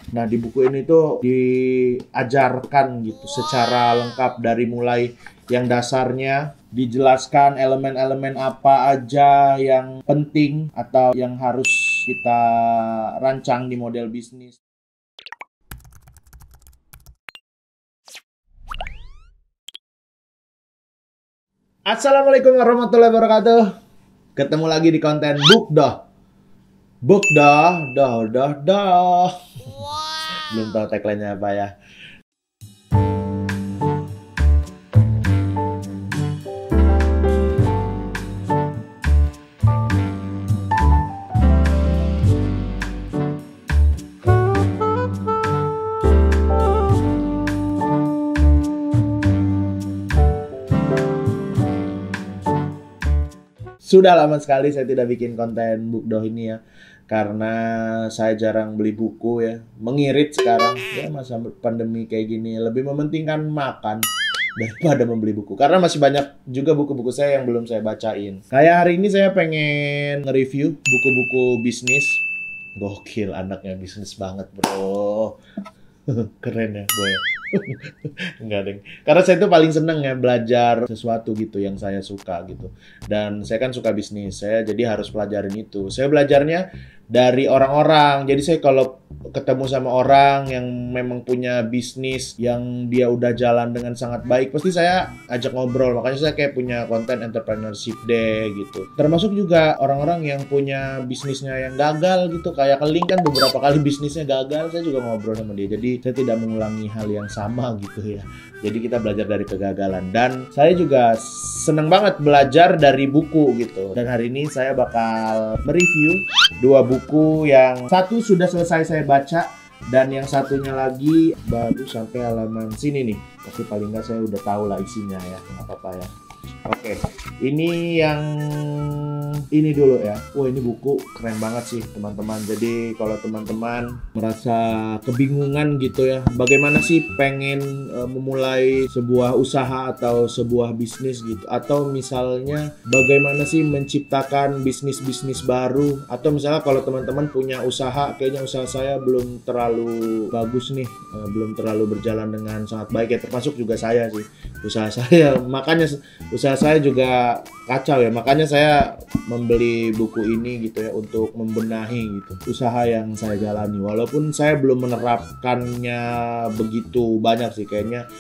Nah, di buku ini tuh diajarkan gitu secara lengkap dari mulai yang dasarnya, dijelaskan elemen-elemen apa aja yang penting atau yang harus kita rancang di model bisnis. Assalamualaikum warahmatullahi wabarakatuh. Ketemu lagi di konten Bukdoh. Bukdoh, doh. Belum tahu tagline-nya apa ya. Sudah lama sekali saya tidak bikin konten Bukdoh ini ya. Karena saya jarang beli buku ya. Mengirit sekarang ya, masa pandemi kayak gini. Lebih mementingkan makan daripada membeli buku. Karena masih banyak juga buku-buku saya yang belum saya bacain. Kayak hari ini saya pengen nge-review buku-buku bisnis. Gokil, anaknya bisnis banget bro. Keren ya gue. Enggak deng. Karena saya tuh paling seneng ya belajar sesuatu gitu yang saya suka gitu. Dan saya kan suka bisnis, saya jadi harus pelajarin itu. Saya belajarnya dari orang-orang. Jadi saya kalau ketemu sama orang yang memang punya bisnis yang dia udah jalan dengan sangat baik, pasti saya ajak ngobrol. Makanya saya kayak punya konten entrepreneurship day gitu. Termasuk juga orang-orang yang punya bisnisnya yang gagal gitu. Kayak Keling kan beberapa kali bisnisnya gagal, saya juga ngobrol sama dia. Jadi saya tidak mengulangi hal yang sama gitu ya. Jadi kita belajar dari kegagalan. Dan saya juga seneng banget belajar dari buku gitu. Dan hari ini saya bakal mereview dua buku yang satu sudah selesai saya baca dan yang satunya lagi baru sampai halaman sini nih. Tapi paling nggak saya udah tahu lah isinya ya, nggak apa-apa ya. Oke, ini yang ini dulu ya. Wah, ini buku keren banget sih teman-teman. Jadi kalau teman-teman merasa kebingungan gitu ya, bagaimana sih pengen memulai sebuah usaha atau sebuah bisnis gitu, atau misalnya bagaimana sih menciptakan bisnis-bisnis baru, atau misalnya kalau teman-teman punya usaha, kayaknya usaha saya belum terlalu bagus nih, belum terlalu berjalan dengan sangat baik ya, termasuk juga saya sih. Usaha saya, makanya usaha saya juga kacau ya, makanya saya membeli buku ini gitu ya untuk membenahi gitu usaha yang saya jalani. Walaupun saya belum menerapkannya begitu banyak sih, kayaknya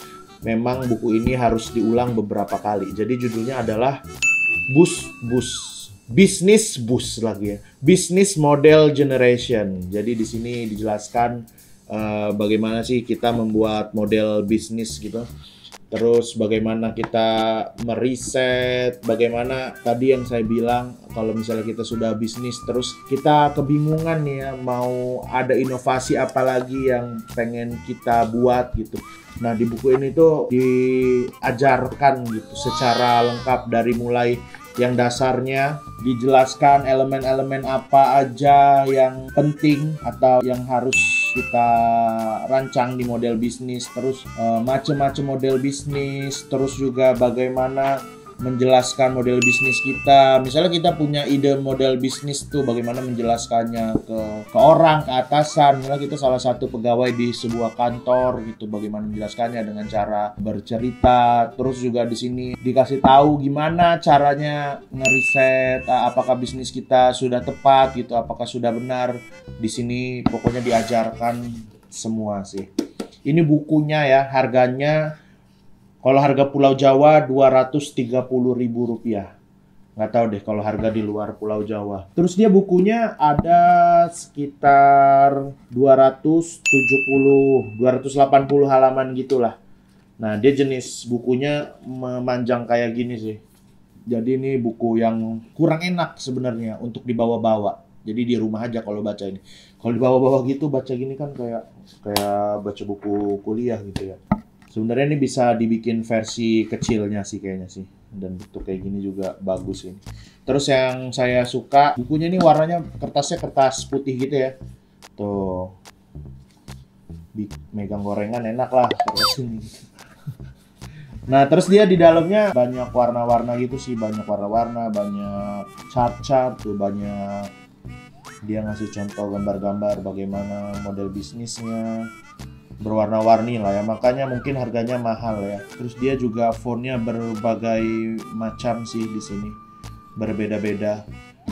memang buku ini harus diulang beberapa kali. Jadi judulnya adalah Business Boost lagi ya, Business Model Generation. Jadi di sini dijelaskan bagaimana sih kita membuat model bisnis gitu. Terus bagaimana kita meriset, bagaimana tadi yang saya bilang kalau misalnya kita sudah bisnis terus kita kebingungan nih ya, mau ada inovasi apa lagi yang pengen kita buat gitu. Nah, di buku ini tuh diajarkan gitu secara lengkap dari mulai yang dasarnya, dijelaskan elemen-elemen apa aja yang penting atau yang harus kita rancang di model bisnis, terus macam-macam model bisnis, terus juga bagaimana menjelaskan model bisnis kita. Misalnya kita punya ide model bisnis tuh, bagaimana menjelaskannya ke orang, ke atasan. Misalnya kita salah satu pegawai di sebuah kantor gitu, bagaimana menjelaskannya dengan cara bercerita. Terus juga di sini dikasih tahu gimana caranya ngeriset apakah bisnis kita sudah tepat gitu, apakah sudah benar. Di sini pokoknya diajarkan semua sih. Ini bukunya ya, harganya kalau harga Pulau Jawa Rp230.000. Nggak tahu deh kalau harga di luar Pulau Jawa. Terus dia bukunya ada sekitar 280 halaman gitulah. Nah, dia jenis bukunya memanjang kayak gini sih. Jadi ini buku yang kurang enak sebenarnya untuk dibawa-bawa. Jadi di rumah aja kalau baca ini. Kalau dibawa-bawa gitu, baca gini kan kayak baca buku kuliah gitu ya. Sebenarnya ini bisa dibikin versi kecilnya sih kayaknya sih. Dan bentuk kayak gini juga bagus ini. Terus yang saya suka, bukunya ini warnanya kertasnya kertas putih gitu ya. Tuh. Megang gorengan enak lah kertas ini. Nah, terus dia di dalamnya banyak warna-warna gitu sih, banyak warna-warna, banyak chart-chart tuh, banyak Dia ngasih contoh gambar-gambar bagaimana model bisnisnya, berwarna-warni lah ya, makanya mungkin harganya mahal ya. Terus dia juga fontnya berbagai macam sih di sini, berbeda-beda.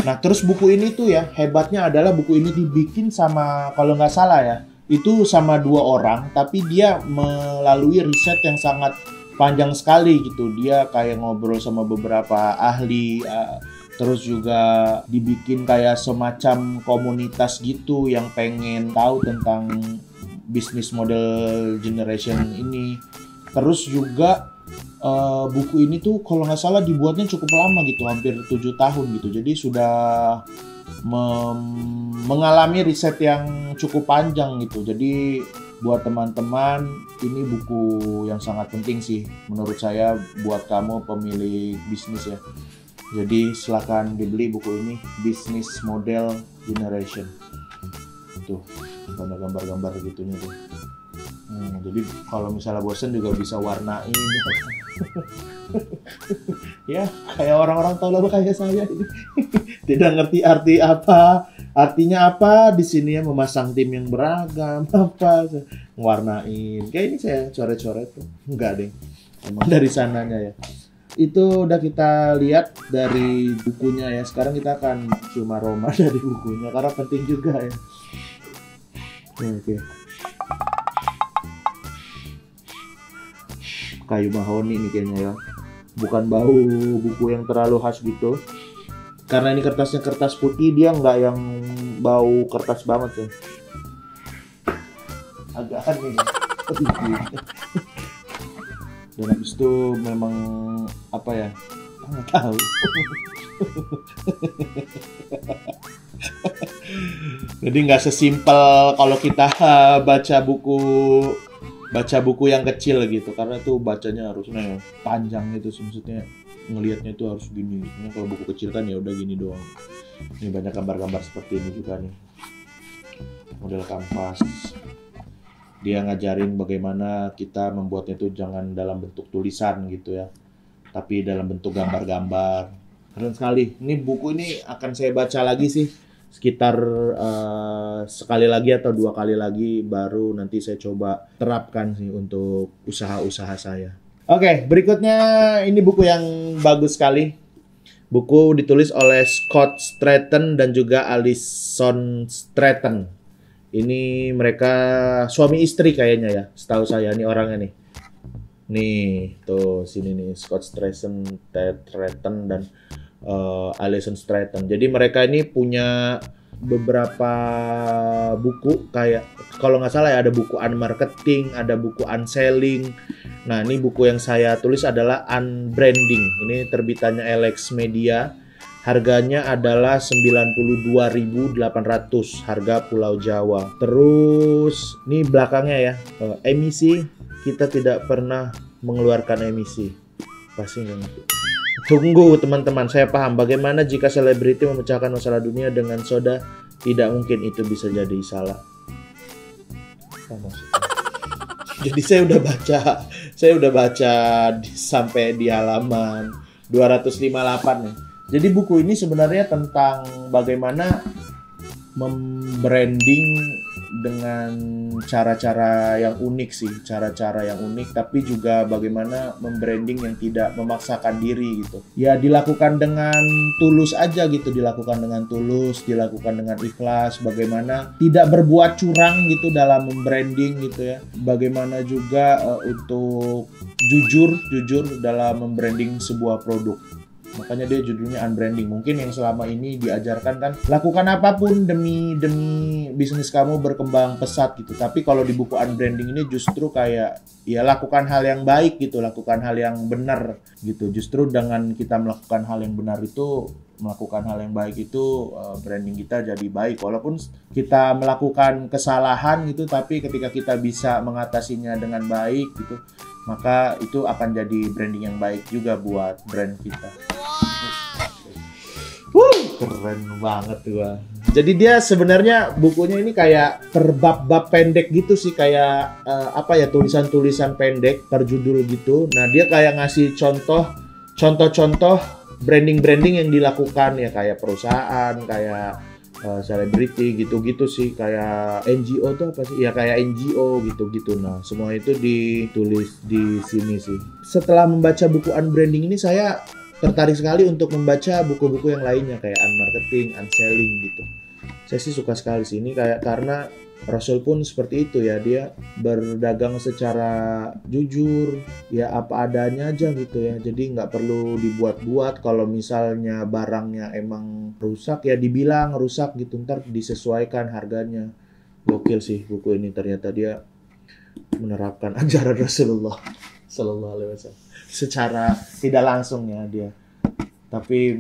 Nah terus buku ini tuh ya, hebatnya adalah buku ini dibikin sama, kalau nggak salah ya, itu sama 2 orang, tapi dia melalui riset yang sangat panjang sekali gitu. Dia kayak ngobrol sama beberapa ahli, terus juga dibikin kayak semacam komunitas gitu yang pengen tahu tentang bisnis model generation ini. Terus juga buku ini tuh kalau nggak salah dibuatnya cukup lama gitu, hampir 7 tahun gitu. Jadi sudah mengalami riset yang cukup panjang gitu. Jadi buat teman-teman, ini buku yang sangat penting sih menurut saya buat kamu pemilik bisnis ya. Jadi silakan dibeli buku ini, Business Model Generation. Tuh, ada gambar-gambar gitunya tuh. Jadi kalau misalnya bosan juga bisa warnain. Ya, kayak orang-orang tahu kayak saya ini. Tidak ngerti artinya apa di sini ya, memasang tim yang beragam apa, warnain. Kayak ini saya coret-coret tuh. Enggak deh. Emang dari sananya ya. Itu udah kita lihat dari bukunya ya. Sekarang kita akan cuma Roma dari bukunya karena penting juga ya. Oke. Kayu mahoni nih kayaknya ya. Bukan bau buku yang terlalu khas gitu. Karena ini kertasnya kertas putih, dia nggak yang bau kertas banget ya. Agak aneh ya. Dan habis itu memang apa ya, nggak tahu. Jadi nggak sesimpel kalau kita baca buku yang kecil gitu, karena tuh bacanya harusnya panjang gitu, maksudnya ngelihatnya itu harus gini. Ini kalau buku kecil kan ya udah gini doang. Ini banyak gambar-gambar seperti ini juga nih, model kanvas. Dia ngajarin bagaimana kita membuatnya itu jangan dalam bentuk tulisan gitu ya, tapi dalam bentuk gambar-gambar. Keren sekali. Ini buku ini akan saya baca lagi sih, sekitar sekali lagi atau 2 kali lagi, baru nanti saya coba terapkan sih untuk usaha-usaha saya. Oke, berikutnya ini buku yang bagus sekali. Buku ditulis oleh Scott Stratten dan juga Alison Stratten. Ini mereka suami istri kayaknya ya, setahu saya nih orangnya nih. Nih, tuh sini nih Scott Stratten dan Alison Stratten. Jadi mereka ini punya beberapa buku, kayak kalau nggak salah ya ada buku Unmarketing, ada buku Unselling. Nah, ini buku yang saya tulis adalah Unbranding. Ini terbitannya Alex Media. Harganya adalah 92.800, harga Pulau Jawa. Terus ini belakangnya ya, emisi, kita tidak pernah mengeluarkan emisi. Pasti nggak ngerti. Tunggu teman-teman, saya paham bagaimana jika selebriti memecahkan masalah dunia dengan soda. Tidak mungkin itu bisa jadi salah. Jadi saya udah baca sampai di halaman 258 nih. Jadi buku ini sebenarnya tentang bagaimana membranding dengan cara-cara yang unik sih, cara-cara yang unik, tapi juga bagaimana membranding yang tidak memaksakan diri gitu. Ya dilakukan dengan tulus aja gitu, dilakukan dengan tulus, dilakukan dengan ikhlas, bagaimana tidak berbuat curang gitu dalam membranding gitu ya. Bagaimana juga untuk jujur dalam membranding sebuah produk. Makanya dia judulnya Unbranding. Mungkin yang selama ini diajarkan kan lakukan apapun demi bisnis kamu berkembang pesat gitu. Tapi kalau di buku Unbranding ini justru kayak ya lakukan hal yang baik gitu, lakukan hal yang benar gitu. Justru dengan kita melakukan hal yang benar itu, melakukan hal yang baik itu, branding kita jadi baik. Walaupun kita melakukan kesalahan gitu, tapi ketika kita bisa mengatasinya dengan baik gitu, maka itu akan jadi branding yang baik juga buat brand kita. Keren banget tuh. Jadi dia sebenarnya bukunya ini kayak per bab-bab pendek gitu sih, kayak tulisan-tulisan pendek per judul gitu. Nah, dia kayak ngasih contoh-contoh branding yang dilakukan ya, kayak perusahaan, kayak selebriti gitu-gitu sih, kayak NGO tuh apa sih? Ya kayak NGO gitu-gitu. Nah, semua itu ditulis di sini sih. Setelah membaca buku Unbranding ini, saya tertarik sekali untuk membaca buku-buku yang lainnya kayak Unmarketing, Unselling gitu. Saya sih suka sekali sih ini kayak karena Rasul pun seperti itu ya, dia berdagang secara jujur, ya apa adanya aja gitu ya. Jadi nggak perlu dibuat-buat. Kalau misalnya barangnya emang rusak ya dibilang rusak gitu, ntar disesuaikan harganya. Gokil sih buku ini, ternyata dia menerapkan ajaran Rasulullah Sallallahu Alaihi Wasallam secara tidak langsung ya dia. Tapi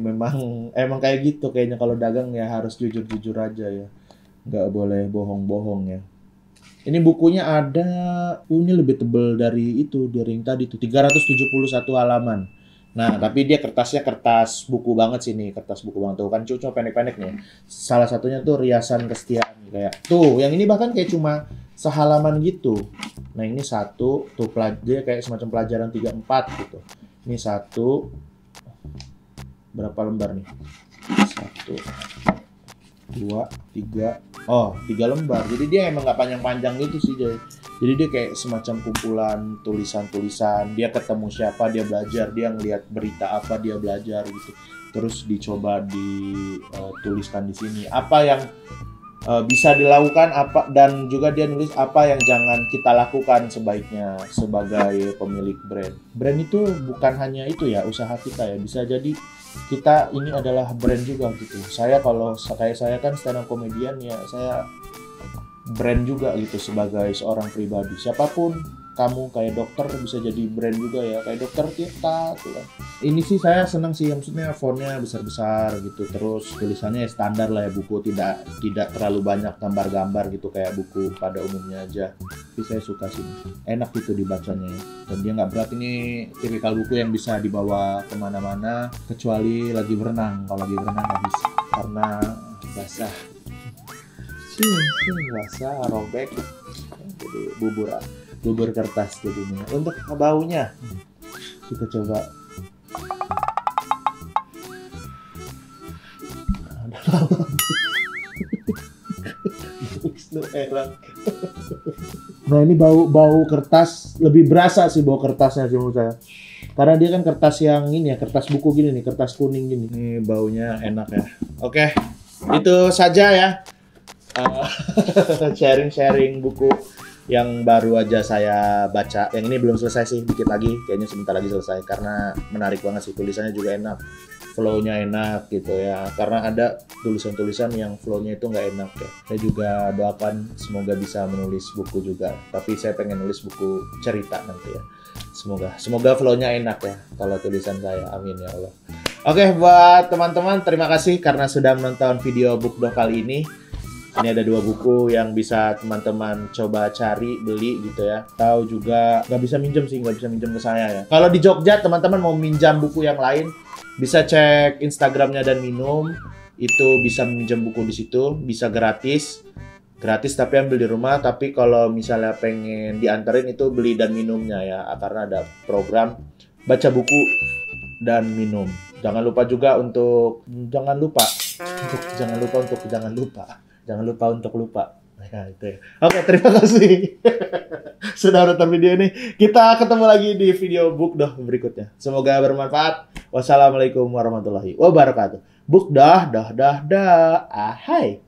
emang kayak gitu kayaknya, kalau dagang ya harus jujur-jujur aja ya. Nggak boleh bohong-bohong ya. Ini bukunya ada, ini lebih tebal dari yang tadi tuh, 371 halaman. Nah, tapi dia kertasnya kertas buku banget sih nih, kertas buku banget tuh kan, cuma pendek-pendek nih. Salah satunya tuh riasan kesetiaan kayak. Tuh, yang ini bahkan kayak cuma sehalaman gitu. Nah, ini satu, tuh dia kayak semacam pelajaran 3-4 gitu. Ini satu, berapa lembar nih? 1, 2, 3. Oh, 3 lembar. Jadi dia emang nggak panjang-panjang gitu sih. Jadi dia kayak semacam kumpulan tulisan-tulisan. Dia ketemu siapa, dia belajar. Dia ngelihat berita apa, dia belajar gitu. Terus dicoba dituliskan di sini. Apa yang bisa dilakukan, apa, dan juga dia nulis apa yang jangan kita lakukan sebaiknya sebagai pemilik brand. Brand itu bukan hanya itu ya, usaha kita ya. Bisa jadi kita ini adalah brand juga gitu. Kalau saya kan stand up comedian ya, saya brand juga gitu sebagai seorang pribadi. Siapapun kamu, kayak dokter bisa jadi brand juga ya, kayak dokter Tirta tuh kan. Ini sih saya senang sih, maksudnya fontnya besar-besar gitu, terus tulisannya ya standar lah ya, buku tidak terlalu banyak gambar-gambar gitu kayak buku pada umumnya aja. Tapi saya suka sih, enak gitu dibacanya ya. Dan dia nggak berat, ini tipikal buku yang bisa dibawa kemana-mana kecuali lagi berenang. Kalau lagi berenang nggak bisa karena basah. Basah, robek, jadi bubur kertas jadinya. Untuk baunya kita coba. Nah, ini bau kertas lebih berasa sih, bau kertasnya sih menurut saya. Karena dia kan kertas yang ini ya, kertas buku gini nih, kertas kuning gini. Ini baunya enak ya. Oke, itu saja ya. Sharing-sharing buku yang baru aja saya baca. Yang ini belum selesai sih, dikit lagi, kayaknya sebentar lagi selesai karena menarik banget sih, tulisannya juga enak, flow-nya enak gitu ya. Karena ada tulisan-tulisan yang flow-nya itu nggak enak ya. Saya juga doakan semoga bisa menulis buku juga, tapi saya pengen nulis buku cerita nanti ya. Semoga flow-nya enak ya kalau tulisan saya. Amin ya Allah. Oke, buat teman-teman terima kasih karena sudah menonton video Bookdoh kali ini. Ini ada 2 buku yang bisa teman-teman coba cari, beli gitu ya. Tahu juga nggak bisa minjem ke saya ya. Kalau di Jogja teman-teman mau minjam buku yang lain, bisa cek Instagramnya Dan Minum. Itu bisa minjem buku di situ, bisa gratis tapi ambil di rumah. Tapi kalau misalnya pengen dianterin itu beli Dan Minumnya ya, karena ada program baca buku dan minum. Jangan lupa untuk lupa. Ya, itu ya. Oke, terima kasih sudah nonton video ini. Kita ketemu lagi di video Bookdoh berikutnya. Semoga bermanfaat. Wassalamualaikum warahmatullahi wabarakatuh. Bookdoh, dah. Ahai.